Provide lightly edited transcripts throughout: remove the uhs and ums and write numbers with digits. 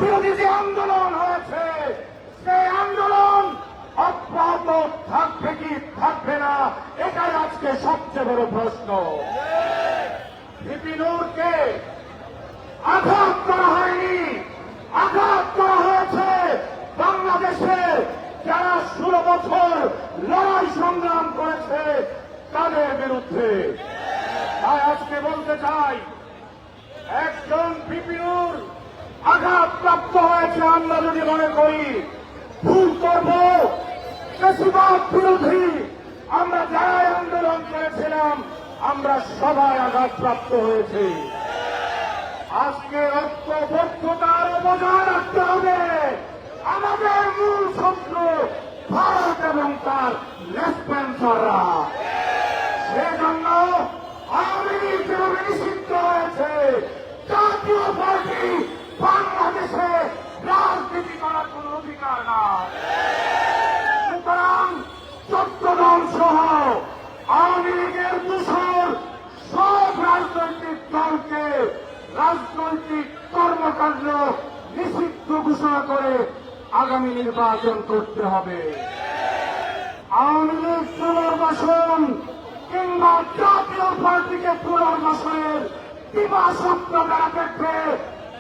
বিরোধী যে আন্দোলন হয়েছে সেই আন্দোলন অব্যাহত থাকবে কি থাকবে না, এটাই আজকে সবচেয়ে বড় প্রশ্ন। ভিপি নূরকে আঘাত করা হয়নি, আঘাত করা হয়েছে বাংলাদেশের যারা 16 বছর লড়াই সংগ্রাম করেছে তাদের বিরুদ্ধে। তাই আজকে বলতে চাই, একজন ভিপি নূর আঘাতপ্রাপ্ত হয়েছে, আমরা যদি মনে করি ভুল করব, বেশিরভাগ বিরোধী আমরা যারাই আন্দোলন করেছিলাম আমরা সবাই আঘাতপ্রাপ্ত হয়েছে। আজকে ঐক্যবদ্ধতা আরো বজায় রাখতে হবে। আমাদের মূল শত্রু ভারত এবং তার লেসপেন্সাররা। সেজন্য আওয়ামী লীগ যেভাবে নিষিদ্ধ হয়েছে, জাতীয় পার্টি বাংলাদেশে রাজনীতি করার কোন অধিকার নাই। সুতরাং 14 দল সহ আওয়ামী লীগের দূষণ সব রাজনৈতিক দলকে রাজনৈতিক কর্মকাণ্ড নিষিদ্ধ ঘোষণা করে আগামী নির্বাচন করতে হবে। আওয়ামী লীগ পুনর্বাসন কিংবা জাতীয় পার্টিকে পুনর্বাসনের দিবা স্বপ্ন দ্বারা দেখবে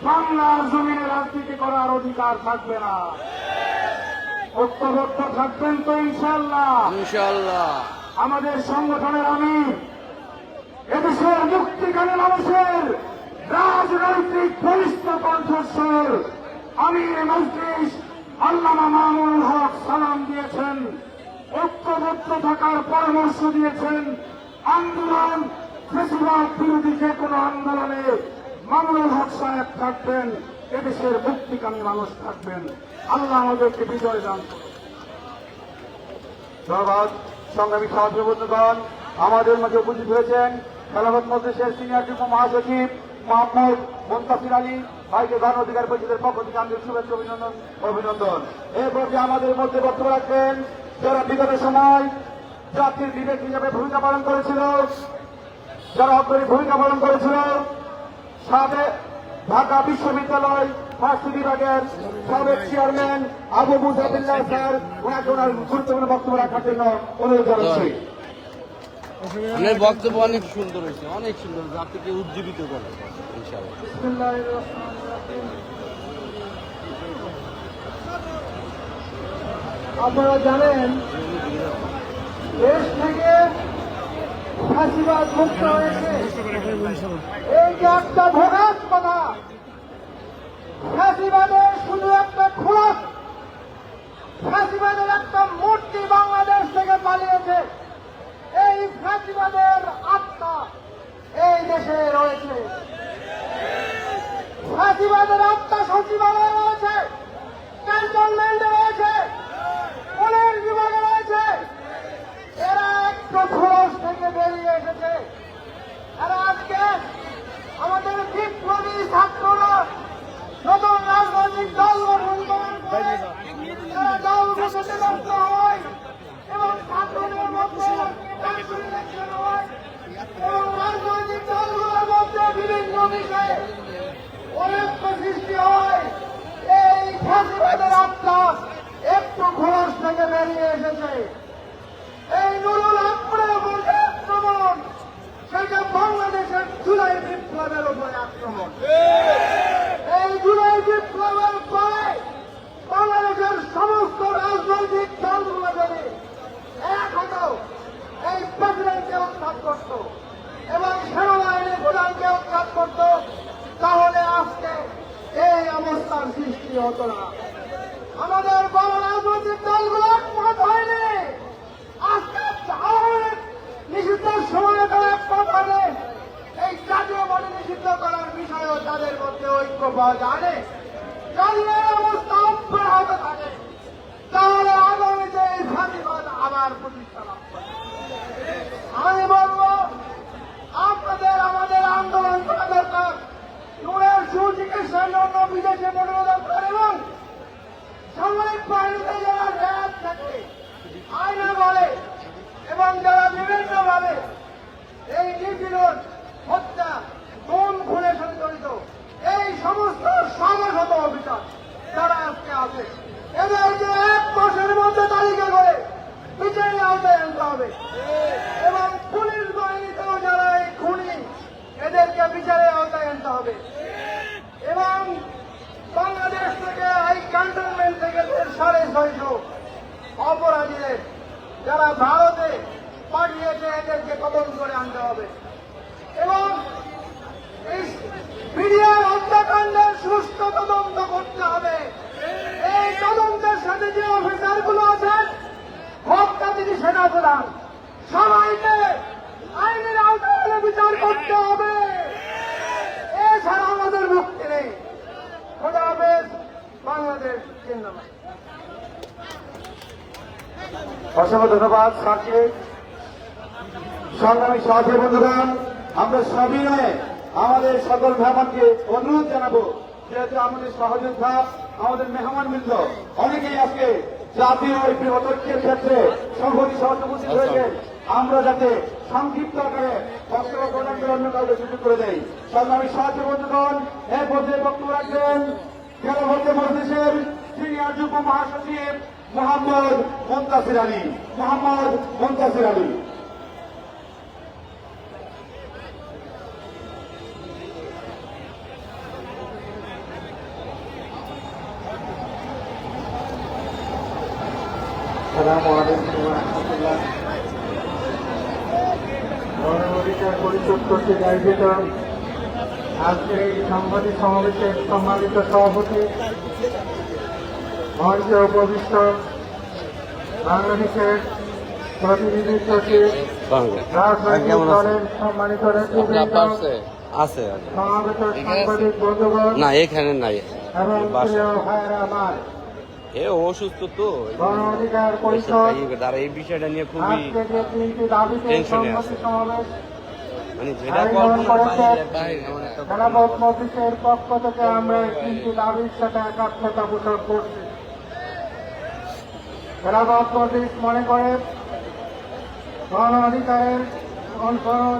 বাংলার জমিনে রাজনীতি করার অধিকার থাকবে না। ঐক্যবদ্ধ থাকবেন তো ইনশাআল্লাহ? ইনশাআল্লাহ। আমাদের সংগঠনের আমির এদেশের মুক্তিকামী মানুষের রাজনৈতিক বলিষ্ঠ কণ্ঠস্বর আমির মজলিস আল্লামা মামুনুল হক সালাম দিয়েছেন, ঐক্যবদ্ধ থাকার পরামর্শ দিয়েছেন। আন্দোলন বেশিরভাগ বিরোধী যে কোনো আন্দোলনে মামুনুল হক সাহেব থাকবেন, এদেশের মুক্তিকামী মানুষ থাকবেন। আল্লাহ আমাদেরকে বিজয় দান করুন। ধন্যবাদ। সংগ্রামী সহযোগীগণ, আমাদের মাঝে উপস্থিত হয়েছেন খেলাফত মজলিসের সিনিয়র যুগ্ম মহাসচিব মোহাম্মদ মুনতাসির আলী ভাইকে গণ অধিকার পরিষদের পক্ষ থেকে আন্তরিক শুভেচ্ছা অভিনন্দন। এই পর্যায়ে আমাদের মধ্যে বক্তব্য রাখবেন যারা বিগত সময় জাতির বিবেক হিসাবে ভূমিকা পালন করেছিল, যারা অগ্রণী ভূমিকা পালন করেছিল, সাবেক ঢাকা বিশ্ববিদ্যালয় ফার্সি বিভাগের সাবেক চেয়ারম্যান আবু মুজাহিদুল্লাহ স্যার, ওনাকে ওনার গুরুত্বপূর্ণ বক্তব্য রাখার জন্য অনুরোধ জানাচ্ছি। আপনার বক্তব্য অনেক সুন্দর হয়েছে, অনেক সুন্দর, জাতিকে উজ্জীবিত করে ইনশাআল্লাহ। আপনারা জানেন দেশ থেকে ফাঁসিবাদ মুক্ত হয়েছে, এই যে একটা ভোগাস কথা। ফাঁসিবাদের শুধু একটা খোলা, ফাঁসিবাদের একটা মূর্তি বাংলাদেশ থেকে পালিয়েছে। এই ফাঁসিবাদের আত্মা এই দেশে রয়েছে, ফাঁসিবাদের আত্মা সচিবালয়ে রয়েছে, ক্যান্টনমেন্টে রয়েছে, পুলিশ বিভাগে রয়েছে। এরা একটু খোলস থেকে বেরিয়ে এসেছে। এরা আজকে আমাদের বিপ্লবী ছাত্ররা নতুন রাজনৈতিক দল গঠন করার পরে দল গঠনে ব্যস্ত হয় এবং ছাত্রদের মধ্যে ইলেকশন হয় এবং রাজনৈতিক দলগুলোর মধ্যে বিভিন্ন বিষয়ে অনৈক্য সৃষ্টি হয়। এই ফাঁসিবাদের আত্মা একটু খোলস থেকে বেরিয়ে এসেছে। এই নুরুল হকের উপর যে আক্রমণ, সেটা বাংলাদেশের জুলাই বিপ্লবের উপরে আক্রমণ। এই জুলাই বিপ্লবের পরে বাংলাদেশের সমস্ত রাজনৈতিক দলগুলো যদি এক হতো, এই প্রেসিডেন্টকে উৎখাত করত এবং সেনাবাহিনীর প্রধানকে উৎখাত করত, তাহলে আজকে এই অবস্থার সৃষ্টি হতো না। আমাদের বড় রাজনৈতিক দলগুলো একমত হয়নি। আজকে আওয়ামী লীগ নিষিদ্ধের সময় তারা একমত হবে, এই জাতীয় পার্টি নিষিদ্ধ করার বিষয়েও তাদের মধ্যে ঐক্য পাওয়া যায়। যদি এই অবস্থা অব্যাহত থাকে তাহলে আগামীতে এই ফাঁসিবাদ আবার প্রতিষ্ঠা লাভ করবে। আমি বলব আপনাদের আমাদের আন্দোলন করা দরকার। নূরের সুচিকিৎসার জন্য বিদেশে পাঠানো দরকার এবং সামরিক বাহিনীতে যারা র্যাব থাকে, আইনে বলে এবং যারা বিভিন্নভাবে এই নিপীড়ন, হত্যা, খুন খুনের সাথে জড়িত, এই সমস্ত সমস্ত অভিযোগ সহিত অপরাধীদের যারা ভারতে পাঠিয়েছে এদেরকে কবল করে আনতে হবে এবং এই মিডিয়ার হত্যাকাণ্ডের সুষ্ঠু তদন্ত করতে হবে। এই তদন্তের সাথে যে অফিসারগুলো আছেন, হত্যা তিনি সেনাপ্রধান, সবাইকে আইনের আওতায় বিচার করতে হবে। এছাড়া আমাদের মুক্তি নেই। খোদা হাফেজ। বাংলাদেশ জিন্দাবাদ। অসংখ্য ধন্যবাদ স্যারকে। সংগ্রামী সাথী বন্ধুগণ, আমরা সবিনয়ে আমাদের সকল মেহমানকে অনুরোধ জানাবো, যেহেতু আমাদের সহযোদ্ধা, আমাদের মেহমান বৃন্দ অনেকেই আজকে জাতীয় এই বৃহৎ ঐক্যের ক্ষেত্রে সংহতি সহযোগ উপস্থিত হয়েছেন, আমরা যাতে সংক্ষিপ্ত আকারে বক্তব্য প্রদান করে অন্য কাউকে সুযোগ করে দেয়। সংগ্রামী সাথী বন্ধুগণ, এই পর্যায়ে বক্তব্য রাখবেন খেলাফতে মজলিসের সিনিয়র যুগ্ম মহাসচিব মোহাম্মদ মুনতাসির আলী। মোহাম্মদ মুনতাসির আলী। আসসালামু আলাইকুম ওয়া রাহমাতুল্লাহ। গণঅধিকার পরিষদ কর্তৃক আয়োজিত আজকের এই সাংবাদিক সমাবেশের সম্মানিত সভাপতি, মঞ্চে উপবিষ্ট বাংলাদেশের প্রতিনিধি সচিব, রাজনৈতিক দলের সম্মানিত নেতৃবৃন্দ, আছে সমাবেত সাংবাদিক বন্ধুগণ না, এখানে নাই, এবং প্রিয় ভাইয়েরা আমার, এ অসুস্থ তো গণঅধিকার পরিষদ আর এই বিষয়টা নিয়ে খুবই আজকে যে তিনটি দাবিতে টেনশনে সংহতি আছে। সমাবেশ মানে যেটা আয়োজন করেছেন, বাইরে এমন একটা খেলাফত মজলিসের পক্ষ থেকে আমরা এই তিনটি দাবির সাথে একাত্মতা পোষণ করছি। খেলাফত মজলিস মনে করে গণ অধিকারের